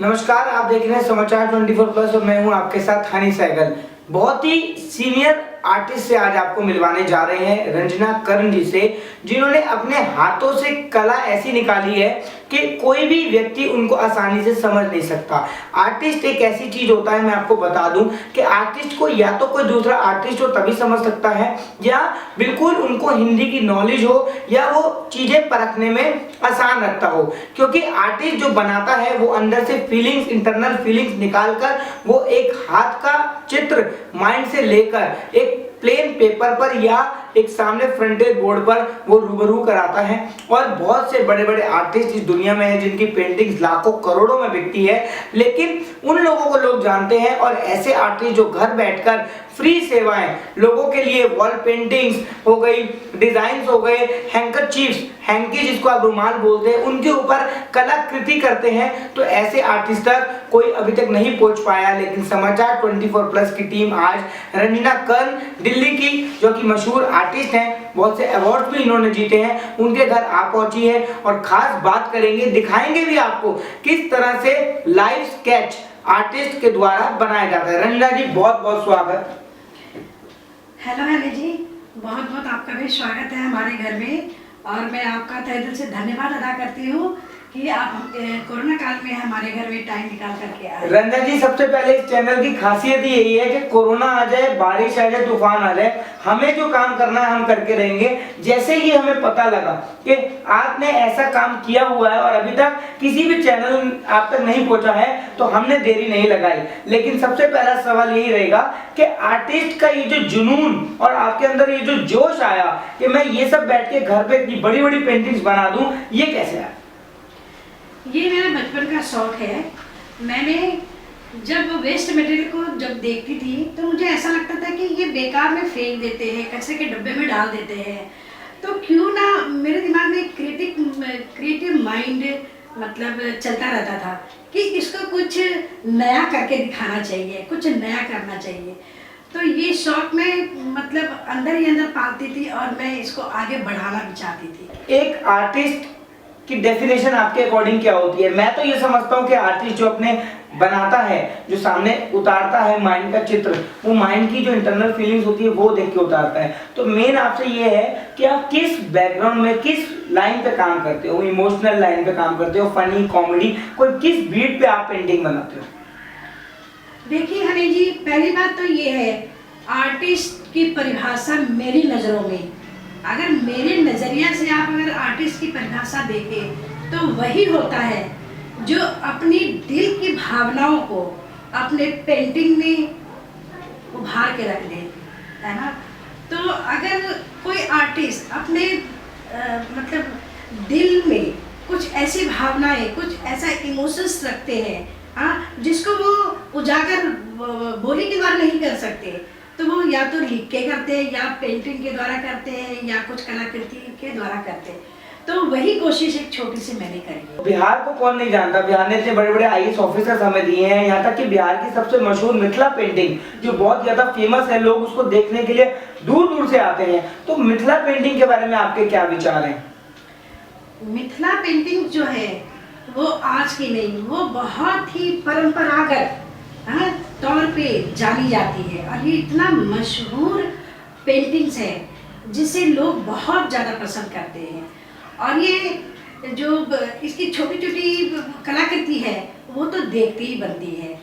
नमस्कार, आप देख रहे हैं समाचार 24+ और मैं हूं आपके साथ हनी सहगल। बहुत ही सीनियर आर्टिस्ट से आज आपको मिलवाने जा रहे हैं, रंजना कर्ण जी से, जिन्होंने अपने हाथों से कला ऐसी निकाली है कि कोई भी व्यक्ति उनको आसानी से समझ नहीं सकता। आर्टिस्ट एक ऐसी चीज होता है, मैं आपको बता दूं कि आर्टिस्ट को या तो कोई दूसरा आर्टिस्ट हो तभी समझ सकता है, या बिल्कुल उनको हिंदी की नॉलेज हो, या वो चीजें परखने में आसान रखता हो। क्योंकि आर्टिस्ट जो बनाता है वो अंदर से फीलिंग्स, इंटरनल फीलिंग्स निकालकर वो एक हाथ का चित्र माइंड से लेकर एक प्लेन पेपर पर या एक सामने फ्रंटेड बोर्ड पर वो रूबरू कराता है। और बहुत से बड़े बड़े आर्टिस्ट इस दुनिया में हैं जिनकी पेंटिंग्स लाखों करोड़ों में बिकती है, लेकिन उन लोगों को लोग जानते हैं। और ऐसे आर्टिस्ट जो घर बैठकर फ्री सेवाएं लोगों के लिए, वॉल पेंटिंग्स हो गई, डिजाइन्स हो गए, हैंकरचीफ्स, हैंकी जिसको आप रुमाल बोलते हैं, उनके ऊपर कलाकृति करते हैं, तो ऐसे आर्टिस्ट तक कोई अभी तक नहीं पहुंच पाया। लेकिन समाचार 24+ की टीम आज रंजना कर्ण, दिल्ली की, जो कि मशहूर आर्टिस्ट हैं, बहुत से अवार्ड भी इन्होंने जीते हैं, उनके घर आ पहुंची है और खास बात करेंगे, दिखाएंगे भी आपको किस तरह से लाइव स्केच आर्टिस्ट के द्वारा बनाया जाता है। रंजना जी, बहुत बहुत स्वागत। हेलो हनी जी, बहुत बहुत आपका भी स्वागत है हमारे घर में। और मैं आपका तहे दिल से धन्यवाद अदा करती हूँ कि आप कोरोना काल में हमारे घर में टाइम निकाल करके आए। रंजना जी, सबसे पहले इस चैनल की खासियत यही है कि कोरोना आ जाए, बारिश आ जाए, तूफान आ जाए, हमें जो काम करना है हम करके रहेंगे। जैसे ही हमें पता लगा कि आपने ऐसा काम किया हुआ है और अभी तक किसी भी चैनल आप तक नहीं पहुंचा है, तो हमने देरी नहीं लगाई। लेकिन सबसे पहला सवाल यही रहेगा कि आर्टिस्ट का ये जो जुनून और आपके अंदर ये जो जोश आया कि मैं ये सब बैठ के घर पे इतनी बड़ी बड़ी पेंटिंग्स बना दूं, ये कैसे आया? ये मेरा बचपन का शौक है। मैंने जब वेस्ट मटेरियल को जब देखती थी तो मुझे ऐसा लगता था कि ये बेकार में फेंक देते हैं, कचरे के डब्बे में डाल देते हैं, तो क्यों ना मेरे दिमाग में क्रिएटिव माइंड मतलब चलता रहता था कि इसको कुछ नया करके दिखाना चाहिए, कुछ नया करना चाहिए। तो ये शौक में मतलब अंदर ही अंदर पालती थी और मैं इसको आगे बढ़ाना भी चाहती थी। एक आर्टिस्ट की डेफिनेशन आपके अकॉर्डिंग क्या होती है? मैं तो ये समझता हूँ कि आर्टिस्ट जो अपने बनाता है, जो सामने उतारता है माइंड का चित्र, वो माइंड की जो इंटरनल फीलिंग्स होती है वो देख के उतारता है। तो मेन आपसे ये है कि आप किस बैकग्राउंड में, किस लाइन पे काम करते हो? इमोशनल लाइन पे काम करते हो, फनी, कॉमेडी, कोई किस बीट पे आप पेंटिंग बनाते हो? देखिए हनी जी, पहली बात तो ये है, आर्टिस्ट की परिभाषा मेरी नज़रों में, अगर मेरे नज़रिया से आप अगर आर्टिस्ट की परिभाषा देखें तो वही होता है जो अपनी दिल की भावनाओं को अपने पेंटिंग में उभार के रख दे, है ना। तो अगर कोई आर्टिस्ट अपने मतलब दिल में कुछ ऐसी भावनाएं, कुछ ऐसा इमोशंस रखते हैं, हाँ, जिसको वो उजागर बोली के द्वारा नहीं कर सकते, तो वो या तो लिख के करते हैं, या पेंटिंग के द्वारा करते हैं, या कुछ कलाकृति के द्वारा करते हैं। तो वही कोशिश एक छोटी सी मैंने करी। बिहार को कौन नहीं जानता? बिहार ने इतने बड़े बड़े IAS ऑफिसर्स हमें दिए हैं, यहाँ तक कि बिहार की सबसे मशहूर मिथिला पेंटिंग जो बहुत ज्यादा फेमस है, लोग उसको देखने के लिए दूर दूर से आते हैं। तो मिथिला पेंटिंग के बारे में आपके क्या विचार हैं? मिथिला पेंटिंग जो है वो आज की नहीं, वो बहुत ही परंपरागत तौर पे जानी जाती है। और ये इतना मशहूर पेंटिंग्स है जिसे लोग बहुत ज़्यादा पसंद करते हैं। और ये जो इसकी छोटी छोटी कलाकृति है वो तो देखती ही बनती है।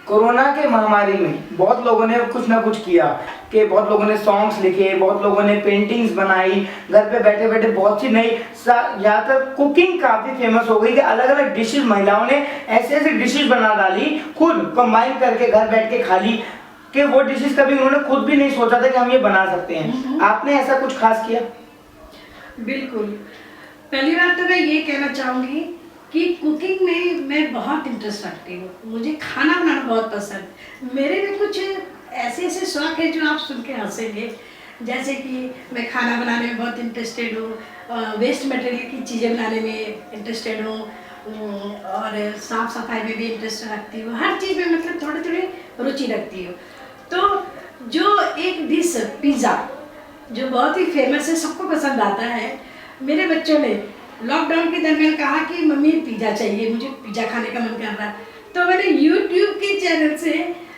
कोरोना के महामारी में बहुत लोगों ने कुछ ना कुछ किया, कि बहुत लोगों ने सॉन्ग्स लिखे, बहुत लोगों ने पेंटिंग्स बनाई, घर पे बैठे बैठे बहुत सी नई, ज़्यादातर कुकिंग काफ़ी फेमस हो गई कि अलग अलग डिशेस महिलाओं ने ऐसे ऐसे डिशेस बना डाली, खुद कंबाइन करके घर बैठ के खा ली, कि वो डिशेस कभी उन्होंने खुद भी नहीं सोचा था कि हम ये बना सकते हैं। आपने ऐसा कुछ खास किया? बिल्कुल। पहली बात तो मैं ये कहना चाहूँगी कि कुकिंग में मैं बहुत इंटरेस्ट रखती हूँ, मुझे खाना बनाना बहुत पसंद। मेरे में कुछ ऐसे ऐसे शौक है जो आप सुन के हंसेंगे। जैसे कि मैं खाना बनाने में बहुत इंटरेस्टेड हूँ, वेस्ट मटेरियल की चीज़ें बनाने में इंटरेस्टेड हूँ, और साफ़ सफाई में भी इंटरेस्ट रखती हूँ। हर चीज़ में मतलब थोड़ी थोड़ी रुचि रखती हूँ। तो जो एक डिश पिज़्ज़ा जो बहुत ही फेमस है, सबको पसंद आता है, मेरे बच्चों ने लॉकडाउन के दरमियान कहा कि मम्मी पिज़्ज़ा चाहिए, मुझे पिज़्ज़ा खाने का मन कर रहा है। तो मैंने YouTube के चैनल से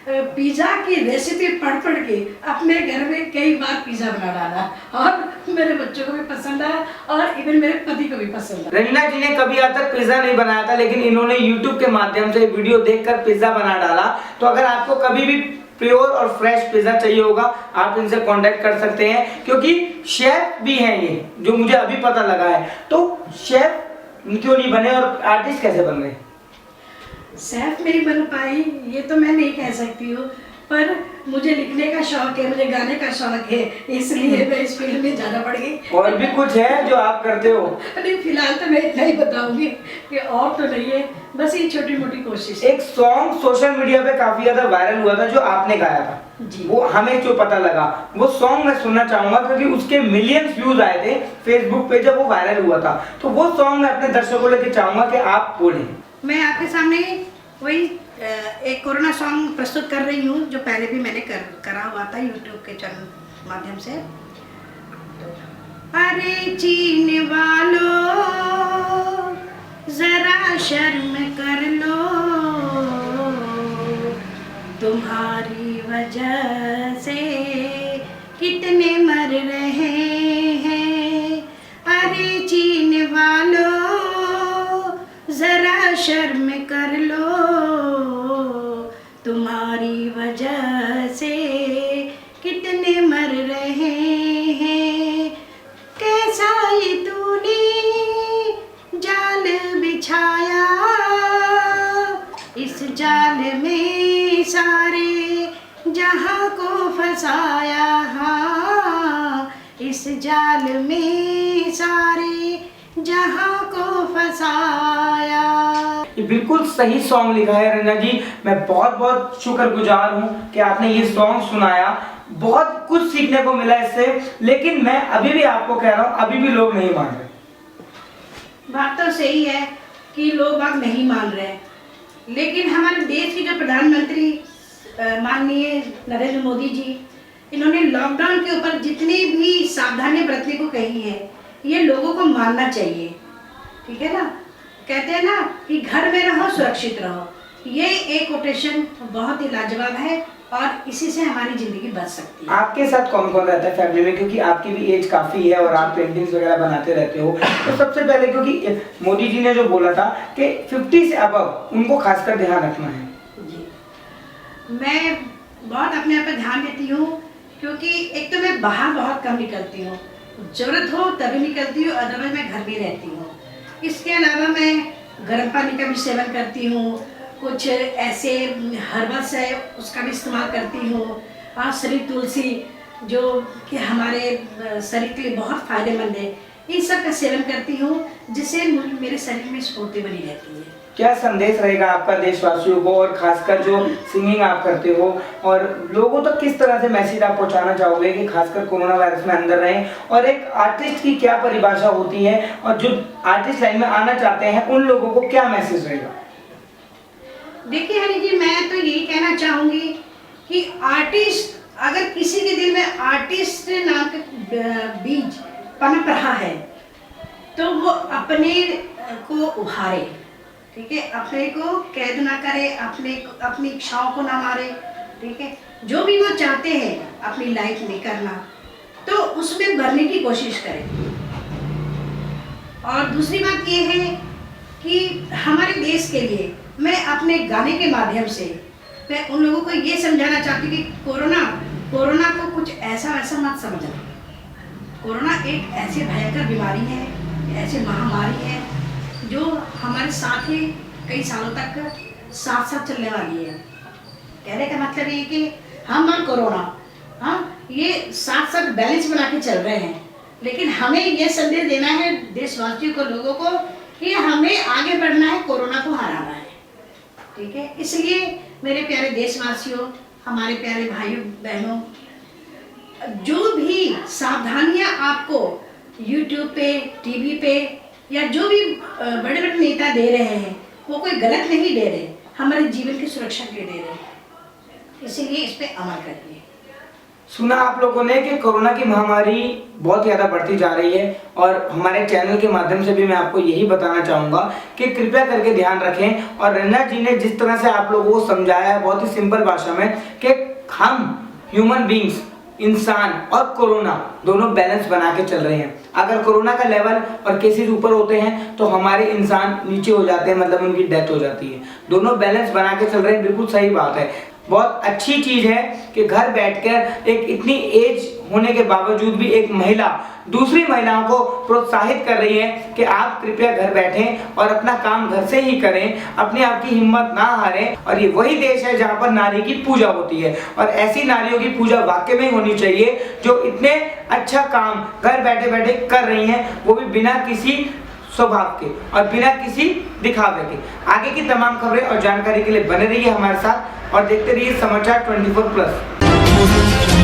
पिज़्ज़ा की रेसिपी पढ़ के अपने घर में कई बार पिज़्ज़ा बना डाला और मेरे बच्चों को भी पसंद आया और इवन मेरे पति को भी पसंद आया। रंजना जी ने कभी आज तक पिज्जा नहीं बनाया था, लेकिन इन्होंने YouTube के माध्यम से वीडियो देखकर पिज्जा बना डाला। तो अगर आपको कभी भी प्योर और फ्रेश पिज्जा चाहिए होगा, आप इनसे कांटेक्ट कर सकते हैं, क्योंकि शेफ भी हैं ये, जो मुझे अभी पता लगा है। तो शेफ क्यों नहीं बने और आर्टिस्ट कैसे बन गए? शेफ नहीं बन पाई ये तो मैं नहीं कह सकती हूँ, पर मुझे लिखने का शौक है, मुझे गाने का शौक है, इसलिए मैं इस फील्ड में जाना पड़ गई। और भी कुछ है जो आप करते हो? नहीं, फिलहाल तो मैं इतना ही बताऊंगी कि और तो नहीं है, बस ये छोटी मोटी कोशिश। एक सॉन्ग सोशल मीडिया पे काफी ज्यादा वायरल हुआ था जो आपने गाया था जी। वो हमें जो पता लगा, वो सॉन्ग मैं सुनना चाहूंगा, क्योंकि उसके मिलियंस व्यूज आए थे फेसबुक पे जब वो वायरल हुआ था। तो वो सॉन्ग मैं अपने दर्शकों को लेकर चाहूंगा कि आप बोलें। मैं आपके सामने वही एक कोरोना सॉन्ग प्रस्तुत कर रही हूँ, जो पहले भी मैंने करा हुआ था यूट्यूब के चैनल माध्यम से। अरे चीन वालों जरा शर्म कर लो, तुम्हारी वजह से कितने मर रहे हैं। अरे चीन वालों जरा शर्म कर लो, तुम्हारी वजह से कितने मर रहे हैं। कैसा ये तूने जाल बिछाया, इस जाल में सारे जहां को फंसाया। हाँ, इस जाल में सारे जहां को फंसाया। ये बिल्कुल सही सॉन्ग लिखा है रंजना जी, मैं बहुत बहुत शुक्रगुजार हूँ कि आपने ये सॉन्ग सुनाया। बहुत कुछ सीखने को मिला इससे, लेकिन मैं अभी भी आपको कह रहा हूँ, अभी भी लोग नहीं मान रहे। बात तो सही है कि लोग बात नहीं मान रहे, लेकिन हमारे देश के जो प्रधानमंत्री माननीय नरेंद्र मोदी जी, इन्होंने लॉकडाउन के ऊपर जितनी भी सावधानी बरतने को कही है, ये लोगों को मानना चाहिए। ठीक है ना, कहते हैं ना कि घर में रहो सुरक्षित रहो। ये एक कोटेशन बहुत ही लाजवाब है और इसी से हमारी जिंदगी बच सकती है। आपके साथ कौन कौन रहता है फैमिली में, क्योंकि आपकी भी एज काफी है और आप पेंटिंग्स वगैरह बनाते रहते हो। तो सबसे पहले, क्योंकि मोदी जी ने जो बोला था कि 50 से अबव उनको खासकर ध्यान रखना है। जी, मैं बहुत अपने आप पर ध्यान देती हूँ, क्योंकि एक तो मैं बाहर बहुत कम निकलती हूँ, जरूरत हो तभी निकलती हूँ, अदरवाइज मैं घर में रहती हूँ। इसके अलावा मैं गर्म पानी का भी सेवन करती हूँ, कुछ ऐसे हर्बल्स है उसका भी इस्तेमाल करती हूँ। और शरीर तुलसी जो कि हमारे शरीर के लिए बहुत फायदेमंद है, इन सब का सेवन करती हूँ, जिससे मेरे शरीर में स्फूर्ति बनी रहती है। क्या संदेश रहेगा आपका देशवासियों को, और खासकर जो सिंगिंग आप करते हो, और लोगों तक किस तरह से मैसेज आप पहुंचाना चाहोगे कि खासकर कोरोना वायरस में अंदर रहें, और एक आर्टिस्ट की क्या परिभाषा होती है, और जो आर्टिस्ट लाइन में आना चाहते हैं उन लोगों को क्या मैसेज रहेगा? देखिए हनी जी, मैं तो यही कहना चाहूँगी कि आर्टिस्ट, अगर किसी के दिल में आर्टिस्ट नाम का बीज पनप रहा है, तो वो अपने को उभारे। ठीक है, अपने को कैद ना करे, अपनी इच्छाओं को ना मारे। ठीक है, जो भी वो चाहते हैं अपनी लाइफ में करना, तो उसमें भरने की कोशिश करें। और दूसरी बात ये है कि हमारे देश के लिए मैं अपने गाने के माध्यम से मैं उन लोगों को ये समझाना चाहती हूँ कि कोरोना को कुछ ऐसा वैसा मत समझना। कोरोना एक ऐसी भयंकर बीमारी है, ऐसी महामारी है जो हमारे साथ ही कई सालों तक साथ चलने वाली है। कहने का मतलब ये कि हम और कोरोना, हाँ, ये साथ बैलेंस बना के चल रहे हैं, लेकिन हमें ये संदेश देना है देशवासियों को, लोगों को, कि हमें आगे बढ़ना है, कोरोना को हराना है। ठीक है, इसलिए मेरे प्यारे देशवासियों, हमारे प्यारे भाइयों बहनों, जो भी सावधानियां आपको YouTube पे, टीवी पे या जो भी बड़े बड़े नेता दे रहे हैं, वो कोई गलत नहीं दे रहे, हमारे जीवन की सुरक्षा के लिए दे रहे हैं। इसीलिए इस पे अमल करिए। सुना आप लोगों ने कि कोरोना की महामारी बहुत ज़्यादा बढ़ती जा रही है और हमारे चैनल के माध्यम से भी मैं आपको यही बताना चाहूँगा कि कृपया करके ध्यान रखें। और रंजना जी ने जिस तरह से आप लोगों को समझाया है बहुत ही सिंपल भाषा में कि हम ह्यूमन बींग्स, इंसान और कोरोना दोनों बैलेंस बना के चल रहे हैं। अगर कोरोना का लेवल और केसेस ऊपर होते हैं तो हमारे इंसान नीचे हो जाते हैं, मतलब उनकी डेथ हो जाती है। दोनों बैलेंस बना के चल रहे हैं, बिल्कुल सही बात है। बहुत अच्छी चीज है कि घर बैठकर एक इतनी एज होने के बावजूद भी एक महिला दूसरी महिलाओं को प्रोत्साहित कर रही है कि आप कृपया घर बैठें और अपना काम घर से ही करें, अपने आप की हिम्मत ना हारें। और ये वही देश है जहां पर नारी की पूजा होती है और ऐसी नारियों की पूजा वाकई में होनी चाहिए जो इतने अच्छा काम घर बैठे बैठे कर रही हैं, वो भी बिना किसी स्वभाव के और बिना किसी दिखावे के। आगे की तमाम खबरें और जानकारी के लिए बने रहिए हमारे साथ और देखते रहिए समाचार 24 प्लस।